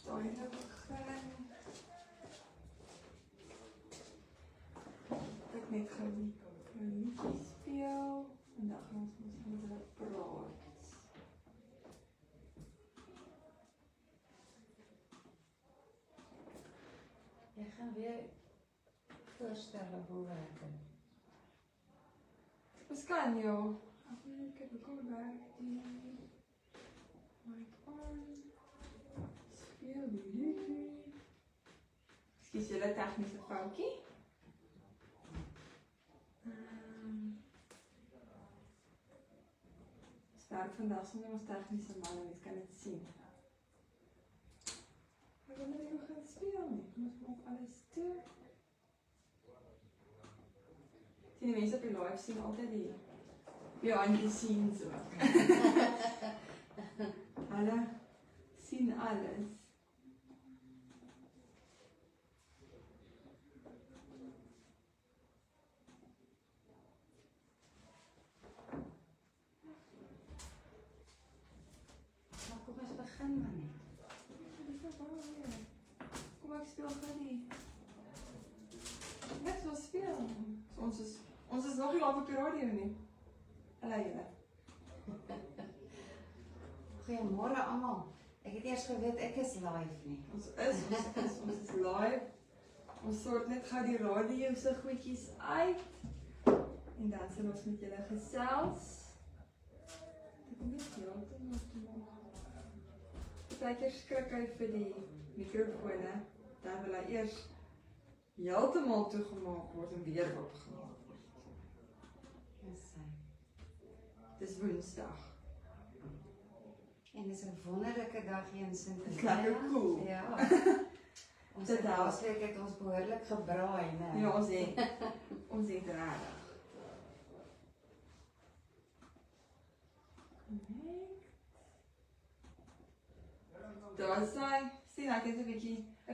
Daai nou begin. Ek net gou die liedjie speel en dan gaan ons met hulle praat. Jy gaan weer voorstelle hoe werk dit? Ons kan ja. Ek het ook al werk die mic on. Speel die liedjie. Ekskuus julle tegniese foutjie. Sterk vandag sonder ons tegniese man en mens kan dit sien. Maar wanneer jy gaan speel nie, ons maak alles toe. Sien die mense op die live sien altyd die behind the scenes ook. Hulle sien alles. Maar kom ons begin maar net. Kom ek speel gou die. Net so speel. Ons is nog nie op die radio nie. Hallo julle. Goeiemôre almal. Ek het eers geweet ek is live nie. Ons is live. Ons sort net gou die radio se goedjies uit. En dan sal ons met julle gesels. Ek kom net heeltemal te maak. Partykeer skrik hy vir die mikrofone. Dan wil hy eers heeltemal toegemaak word en weer opgemaak word. Dis hy. Dis Woensdag. En dis 'n wonderlike dag hier in Sint Dis lekker cool. Ja. Ons Dit het help. laasweek het ons behoorlik gebraai, né? Ja, ons het regtig. Daar sy, sien ek het 'n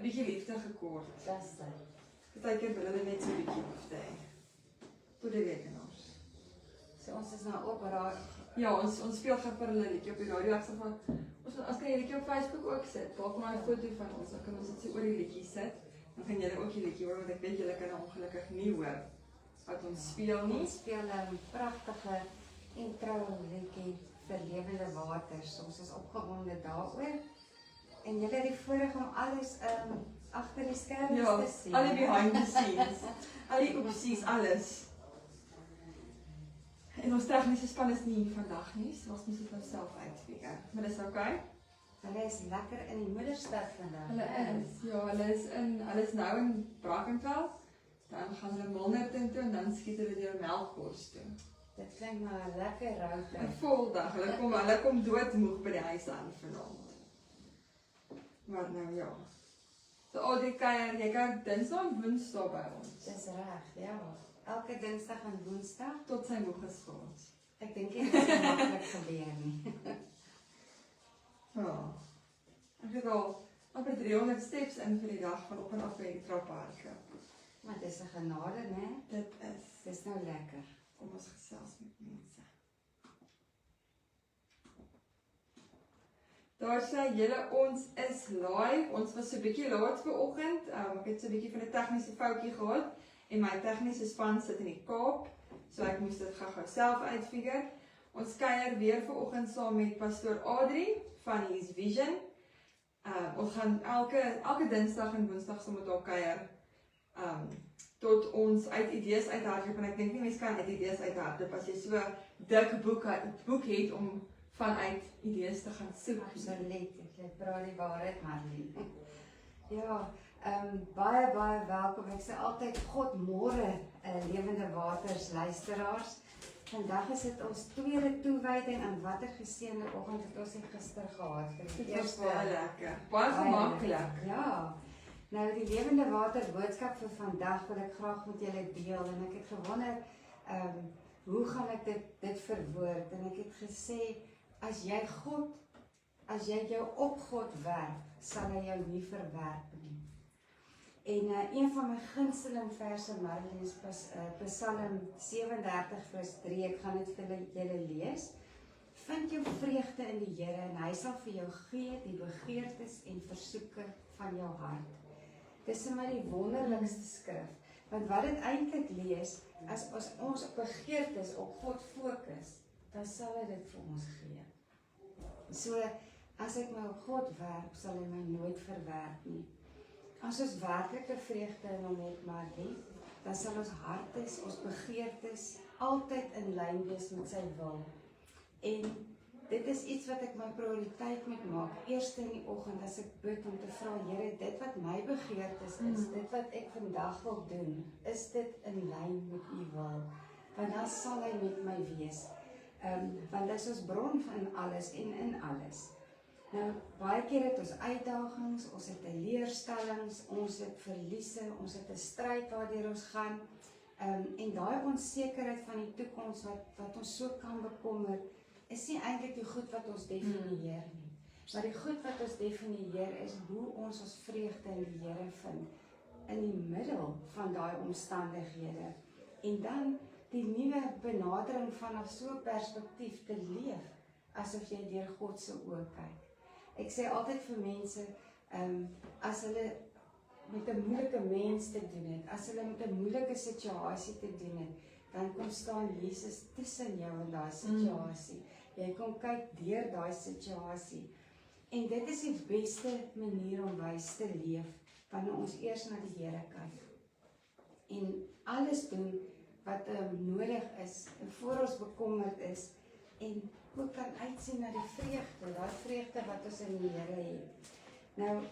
bietjie liefde gekort. Dis hy. Partykeer wil hulle net so 'n bietjie liefde hê. Tot die rekenaars. So ons is nou op raai. Ja, ons speel gou vir hulle liedjie op die radio. Ek sê van ons kan jy liedjie op Facebook ook sit. Maak maar 'n foto van ons, dan kan ons dit so oor die liedjie sit. Dan kan julle ook die liedjie hoor want ek weet julle kan nou ongelukkig nie hoor wat ons speel nie. Ons speel 'n pragtige intro liedjie vir Lewende Waters. Ons is opgewonde daaroor. En julle het die voorreg om alles agter die skerms Ja, te sien. al die behind the scenes, al die opsies, alles. En ons tegniese span is nie hier vandag nie, so ons moet dit nou self uitfigure. Maar dis okay. Hulle is lekker in die moederstad vandag. Hulle is nou in Brackenfell. Dan gaan hulle Milnerton toe en dan skiet hulle deur Melkbos toe. Dit klink maar 'n lekker 'n route. Voldag. Hulle kom doodmoeg by die huis aan vanaand. Maar nou ja. So Audrey kuier, jy kan Dinsdag en Woensdag by ons. Dis reg, ja. Elke Dinsdag en Woensdag. Tot sy moeg is vir ons. Ek dink dit is maklik gebeur nie. Ja. Ek het al amper 300 steps in vir die dag van op en af by die trappe hardloop. Maar dis 'n genade, né? Dit is. Dis nou lekker. Kom ons gesels met mense. Daar sê julle ons is live. Ons was so 'n bietjie laat vanoggend. Ek het so 'n bietjie van 'n tegniese foutjie gehad en my tegniese span sit in die Kaap, so ek moes dit gou-gou self uitfigure. Ons kuier weer vanoggend saam met pastoor Audrey van His Vision. Ons gaan elke Dinsdag en Woensdag saam met haar kuier. Tot ons uit idees uithardloop en ek dink nie mense kan uit idees uithardloop as jy so 'n dik boek het om vanuit idees te gaan soek. Absoluut. Jy praat die waarheid, Marlene. Ja, baie welkom. Ek sê altyd God môre, Lewende Waters luisteraars. Vandag is dit ons tweede toewyding en watter geseënde oggend het ons gister gehad vir die eerste baie lekker. Baie gemaklik. Ja. Nou die Lewende Water boodskap vir vandag wil ek graag met julle deel en ek het gewonder hoe gaan ek dit verwoord en ek het gesê as jy jou op God werk, sal hy jou nie verwerp nie. En een van my gunsteling verse, Marlene, is Psalm 37 vers 3. Ek gaan dit vir julle lees. vind jou vreugde in die Here en hy sal vir jou gee die begeertes en versoeke van jou hart. Dis vir my die wonderlikste skrif, want wat dit eintlik lees, as ons begeertes op God fokus, dan sal hy dit vir ons gee. So, as ek my op God werp, sal hy my nooit verwerp nie. As ons werklike vreugde in hom het, maar nie, dan sal ons hartes, ons begeertes altyd in lyn wees met sy wil. En dit is iets wat ek my prioriteit moet maak. Eerste in die oggend as ek bid om te vra, Here, dit wat my begeertes is, dit wat ek vandag wil doen, is dit in lyn met u wil? Want dan sal hy met my wees. Want hy is ons bron van alles en in alles. Nou, baie keer het ons uitdagings, ons het leerstellings, ons het verliese, ons het 'n stryd waardeur ons gaan. En daai onsekerheid van die toekoms wat ons so kan bekommer, is nie eintlik die goed wat ons definieer nie. Maar die goed wat ons definieer is hoe ons vreugde in die Here vind, in die middel van daai omstandighede. En dan die nuwe benadering vanaf so 'n perspektief te leef, asof jy deur God se oë kyk. Ek sê altyd vir mense, as hulle met 'n moeilike mens te doen het, as hulle met 'n moeilike situasie te doen het, dan kom staan Jesus tussen jou en daai situasie. Jy kom kyk deur daai situasie. En dit is die beste manier om wys te leef, wanneer ons eers na die Here kyk. En alles doen wat nodig is, en voor ons bekommerd is, en ook kan uitsien na die vreugde, daai vreugde wat ons in die Here het. Nou,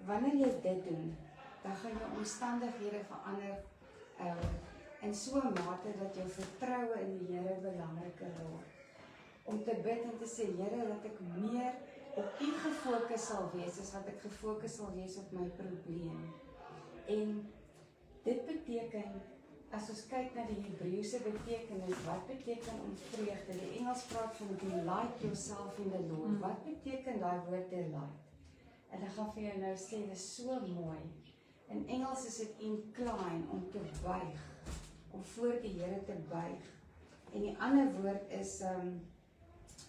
wanneer jy dit doen, dan gaan jou omstandighede verander in so 'n mate dat jou vertroue in die Here belangriker word. Om te bid en te sê, Here, dat ek meer op U gefokus sal wees, as wat ek gefokus sal wees op my probleem. En dit beteken, as ons kyk na die Hebreëse betekenis, wat beteken om vreugde? Die Engels praat van delight yourself in the Lord. Wat beteken daai woord delight? En ek gaan vir jou nou sê, dit is so mooi. In Engels is dit incline, om te buig, om voor die Here te buig. En die ander woord is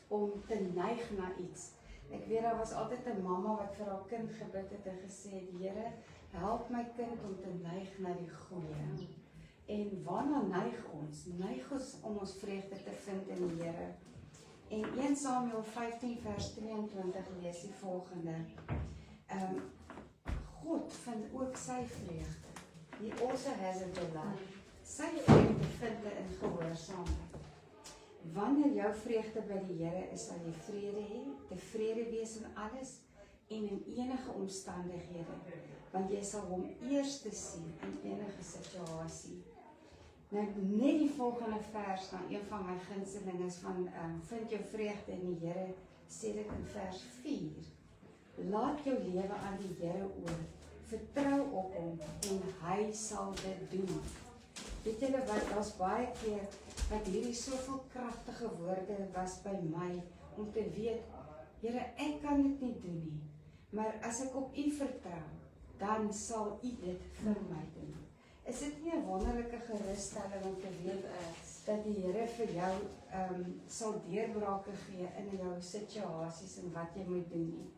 om te neig na iets. Ek weet, daar was altyd 'n mamma wat vir haar kind gebid het en gesê, Here, help my kind om te neig na die goeie. En waarna neig ons? Neig ons om ons vreugde te vind in die Here. En 1 Samuel 15 vers 22 lees die volgende. God vind ook sy vreugde. He also has a delight. Sy vreugde vind hy in gehoorsaamheid. Wanneer jou vreugde by die Here is, sal jy vrede hê, tevrede wees in alles en in enige omstandighede, want jy sal hom eers te sien in enige situasie. Nou net die volgende vers van een van my gunsteling is van vind jou vreugde in die Here, sê dit in vers 4. Laat jou lewe aan die Here oor, vertrou op hom en hy sal dit doen. Weet julle wat, daar's baie keer wat hierdie soveel kragtige woorde was by my, om te weet, Here, ek kan dit nie doen nie, maar as ek op U vertrou, dan sal U dit vir my doen. Is dit nie 'n wonderlike gerusstelling om te weet dat die Here vir jou sal deurbrake gee in jou situasies en wat jy moet doen nie?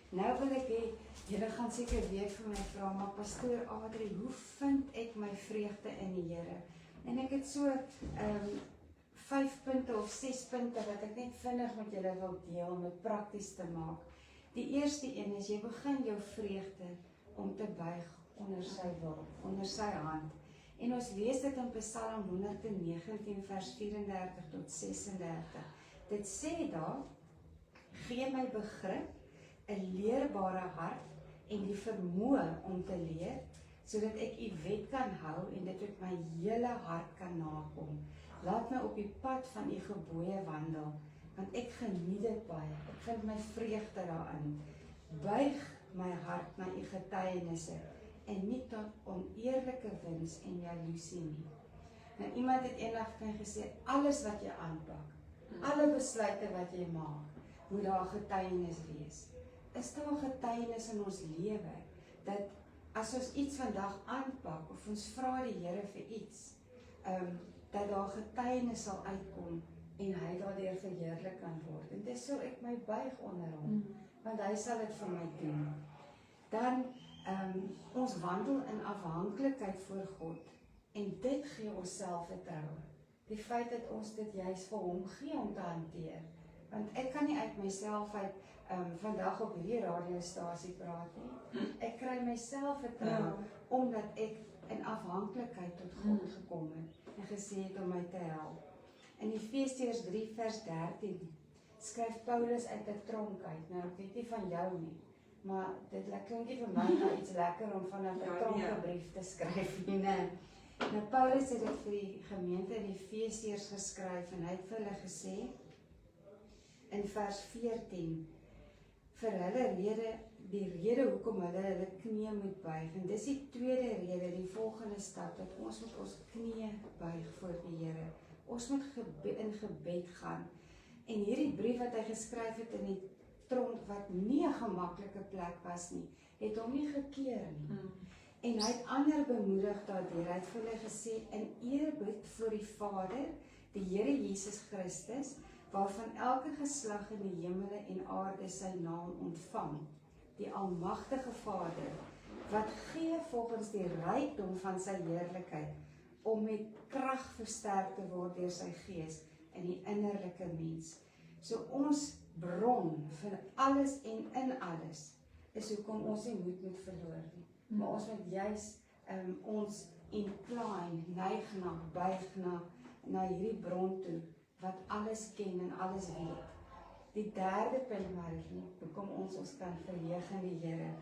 Nou wil ek hê, julle gaan seker weer vir my vra, maar pastoor Adrie, hoe vind ek my vreugde in die Here? En ek het so 5 punte of 6 punte wat ek net vinnig met julle wil deel om dit prakties te maak. Die eerste een is, jy begin jou vreugde om te buig onder sy wil, onder sy hand. En ons lees dit in Psalm 119 vers 34 tot 36. Dit sê daar, gee my begrip, 'n leerbare hart en die vermoë om te leer, sodat ek U wet kan hou en dit met my hele hart kan nakom. Laat my op die pad van U gebooie wandel, want ek geniet dit baie. Ek vind my vreugde daarin. Buig my hart na U getuienisse en nie tot oneerlike wins en jaloesie nie. Nou iemand het eendag vir my gesê, alles wat jy aanpak, alle besluite wat jy maak, moet daar getuienis wees. Is daar 'n getuienis in ons lewe, dat as ons iets vandag aanpak, of ons vra die Here vir iets, dat daar getuienis sal uitkom en hy daardeur verheerlik kan word. En dis so ek my buig onder hom, want hy sal dit vir my doen. Dan ons wandel in afhanklikheid voor God en dit gee ons selfvertroue. Die feit dat ons dit juist vir hom gee om te hanteer. Want ek kan nie uit myself uit vandag op hierdie radiostasie praat nie. Ek kry myself vertrou omdat ek in afhanklikheid tot God gekom het en gesê het om my te help. In Efesiërs 3 vers 13 skryf Paulus uit 'n tronk uit. Nou ek weet nie van jou nie, maar dit klink nie vir my nou iets lekker om van 'n tronk 'n brief te skryf nie. Nou Paulus het dit vir die gemeente in Efesiërs geskryf en hy het vir hulle gesê in vers 14 vir hulle die rede hoekom hulle knie moet buig. En dis die tweede rede, die volgende stap, dat ons moet ons knie buig voor die Here. Ons moet in gebed gaan. En hierdie brief wat hy geskryf het in die tronk, wat nie 'n gemaklike plek was nie, het hom nie gekeer nie. En hy het ander bemoedig daardeur. Hy het vir hulle gesê, in eerbied voor die Vader, die Here Jesus Christus, waarvan elke geslag in die hemele en aarde sy naam ontvang, die almagtige Vader, wat gee volgens die rykdom van sy heerlikheid, om met krag versterk te word deur sy gees in die innerlike mens. So ons bron vir alles en in alles, is hoekom ons nie moed moet verloor nie. Maar ons moet juist ons incline, neig na, buig na hierdie bron toe, wat alles ken en alles weet. Die derde punt, Marie, hoekom ons kan verheug in die Here,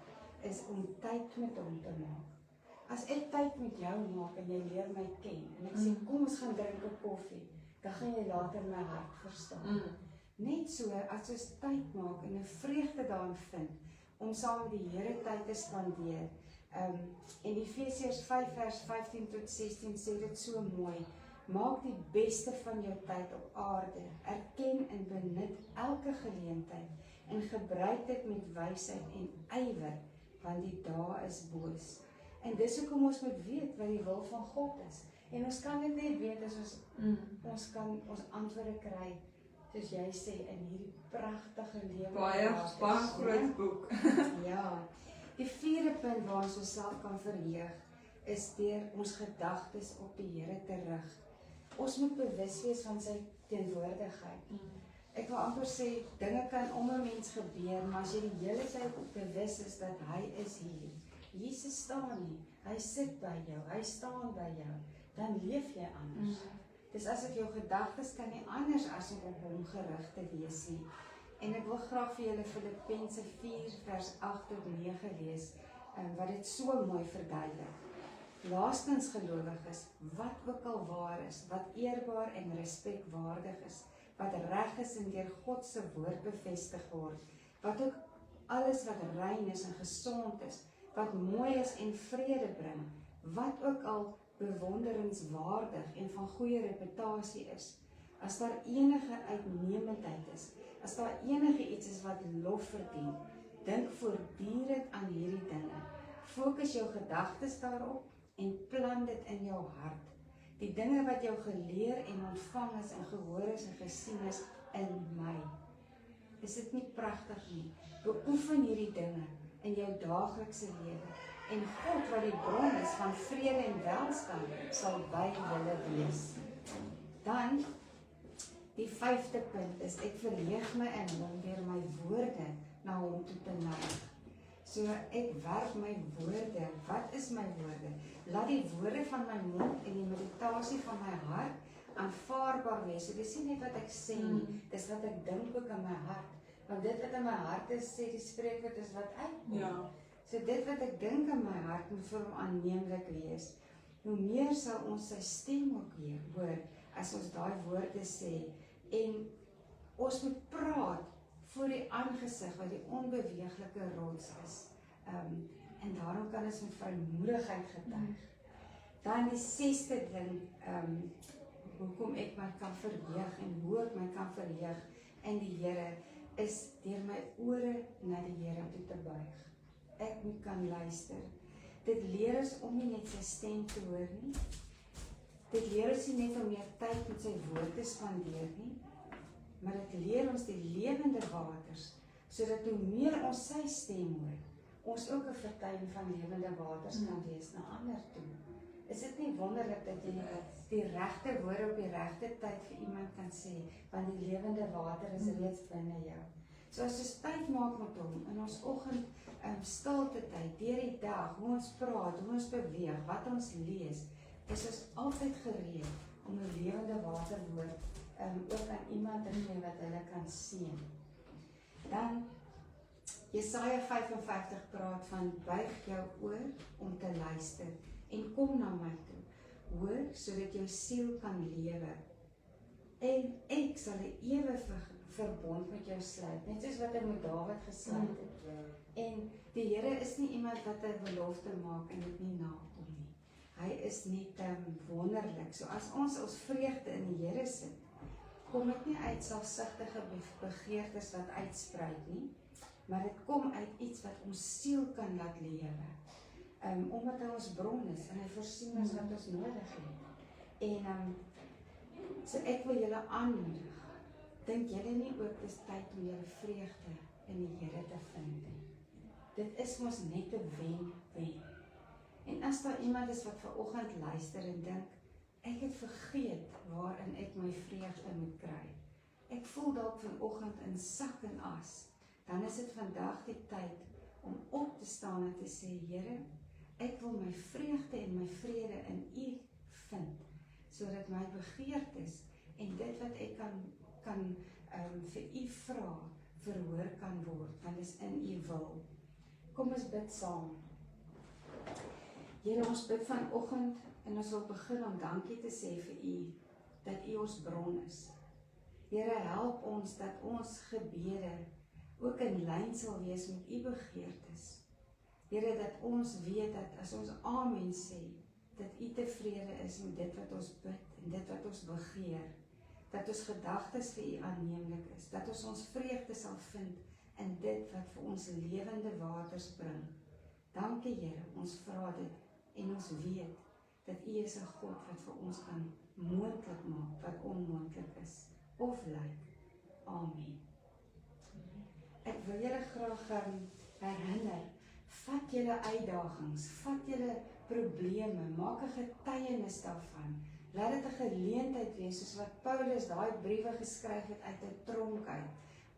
is om tyd met hom te maak. As ek tyd met jou maak en jy leer my ken, en ek sê, kom ons gaan drink 'n koffie, dan gaan jy later my hart verstaan. Net so, as ons tyd maak en 'n vreugde daarin vind, om saam met die Here tyd te spandeer. En Efesiërs 5 vers 15 tot 16 sê dit so mooi, maak die beste van jou tyd op aarde, erken en benut elke geleentheid, en gebruik dit met wysheid en ywer, want die dae is boos. En dis hoekom ons moet weet wat die wil van God is. En ons kan dit net weet as ons kan ons antwoorde kry, soos jy sê, in hierdie pragtige lewe. Baie groot boek. Ja. Die vierde punt waar ons onsself kan verheug, is deur ons gedagtes op die Here te rig. Ons moet bewus wees van sy teenwoordigheid. Ek wil amper sê, dinge kan om 'n mens gebeur, maar as jy die hele tyd bewus is dat hy is hier. Jesus staan nie, hy sit by jou, hy staan by jou, dan leef jy anders. Dis asof jou gedagtes kan nie anders as om op hom gerig te wees nie. En ek wil graag vir julle Filippense 4 vers 8 tot 9 lees, wat dit so mooi verduidelik. Laastens gelowiges, wat ook al waar is, wat eerbaar en respekwaardig is, wat reg is en deur God se woord bevestig word, wat ook alles wat rein is en gesond is, wat mooi is en vrede bring, wat ook al bewonderenswaardig en van goeie reputasie is, as daar enige uitnemendheid is, as daar enige iets is wat lof verdien, dink voortdurend aan hierdie dinge. Fokus jou gedagtes daarop en plan dit in jou hart. Die dinge wat jou geleer en ontvang is en gehoor is en gesien is in my. Is dit nie pragtig nie? Beoefen hierdie dinge in jou daaglikse lewe. En God wat die bron is van vrede en welstand sal by julle wees. Dan, die 5de punt is, ek verheug my in hom deur my woorde na hom toe te neig. So ek werk my woorde. Wat is my woorde? Laat die woorde van my mond en die meditasie van my hart aanvaarbaar wees. So dis nie net wat ek sê nie, dis wat ek dink ook in my hart. Want dit wat in my hart is, sê die spreekwoord, is wat uitkom. Ja. So dit wat ek dink in my hart moet vir hom aanneemlik wees. Hoe meer sal ons sy stem ook weer hoor, as ons daai woorde sê. En ons moet praat voor die aangesig wat die onbeweeglike rots is. En daarom kan ons met vrymoedigheid getuig. Dan die 6de ding, hoekom ek my kan verheug en hoe ek my kan verheug in die Here, is deur my ore na die Here toe te buig. Ek moet kan luister. Dit leer ons om nie net sy stem te hoor nie. dit leer ons nie net om meer tyd met sy woord te spandeer nie, maar dit leer ons die lewende waters, sodat hoe meer ons sy stem hoor, ons ook 'n vertuiging van lewende waters kan wees na ander toe. Is dit nie wonderlik dat jy die regte woorde op die regte tyd vir iemand kan sê, want die lewende water is reeds binne jou. So as ons tyd maak met hom, in ons oggend stilte tyd, deur die dag, hoe ons praat, hoe ons beweeg, wat ons lees, is ons altyd gereed om 'n lewende waterwoord ook aan iemand te gee wat hulle kan sien. Dan Jesaja 55 praat van buig jou oor om te luister en kom na my toe, hoor sodat jou siel kan lewe. En ek sal 'n ewige verbond met jou sluit, net soos wat hy met Dawid gesluit het. En die Here is nie iemand wat 'n belofte maak en dit nie nakom nie. Hy is net wonderlik. So as ons vreugde in die Here sit, kom dit nie uit selfsugtige begeertes wat uitspruit nie, maar dit kom uit iets wat ons siel kan laat lewe. Omdat hy ons bron is en hy voorsien ons wat ons nodig het. En so ek wil julle aanmoedig, dink julle nie ook dis tyd om julle vreugde in die Here te vind nie. Dit is mos net 'n wen-wen. En as daar iemand is wat vanoggend luister en dink, ek het vergeet waarin ek my vreugde moet kry. Ek voel dalk vanoggend in sak en as. Dan is dit vandag die tyd om op te staan en te sê, Here, ek wil my vreugde en my vrede in U vind, sodat my begeertes en dit wat ek kan vir U vra, verhoor kan word, want dit is in U wil. Kom ons bid saam. Here, ons bid vanoggend en ons wil begin om dankie te sê vir U, dat U ons bron is. Here, help ons dat ons gebede ook in lyn sal wees met U begeertes. Here, dat ons weet dat as ons amen sê, dat U tevrede is met dit wat ons bid en dit wat ons begeer, dat ons gedagtes vir U aanneemlik is, dat ons vreugde sal vind in dit wat vir ons lewende waters bring. Dankie Here, ons vra dit en ons weet dat U is 'n God wat vir ons kan moontlik maak wat onmoontlik is of lyk. Amen. Ek wil julle graag herinner, vat julle uitdagings, vat julle probleme, maak 'n getuienis daarvan. Laat dit 'n geleentheid wees, soos wat Paulus daai briewe geskryf het uit 'n tronk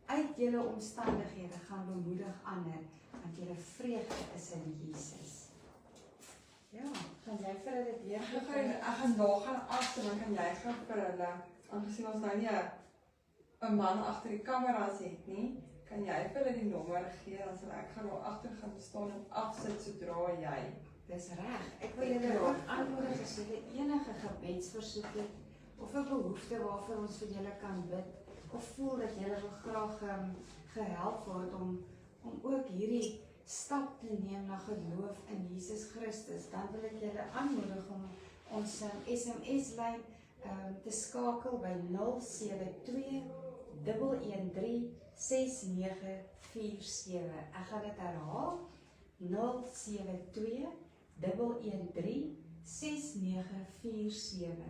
uit julle omstandighede gaan bemoedig ander, want julle vreugde is in Jesus. Ja, gaan jy vir hulle dit weer Ek gaan daar gaan af, dan kan jy gaan vir hulle, aangesien ons nou nie 'n man agter die kameras het nie, kan jy vir hulle die nommer gee, dan sal ek gaan daar agter gaan staan en afsit sodra jy. Dis reg. Ek wil julle ook aanmoedig as julle enige gebedsversoek het, of 'n behoefte waarvoor ons vir julle kan bid, of voel dat julle wil graag gehelp word om ook hierdie stap te neem na geloof in Jesus Christus, dan wil ek julle aanmoedig om ons SMS-lyn te skakel by 072 113 6947. Ek gaan dit herhaal, 072 113 6947.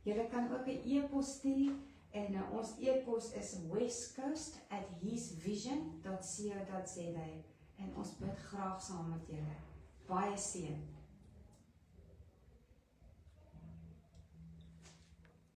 Julle kan ook 'n e-pos stuur en ons e-pos is westcoast@hisvision.co.za en ons bid graag saam met julle. Baie seën.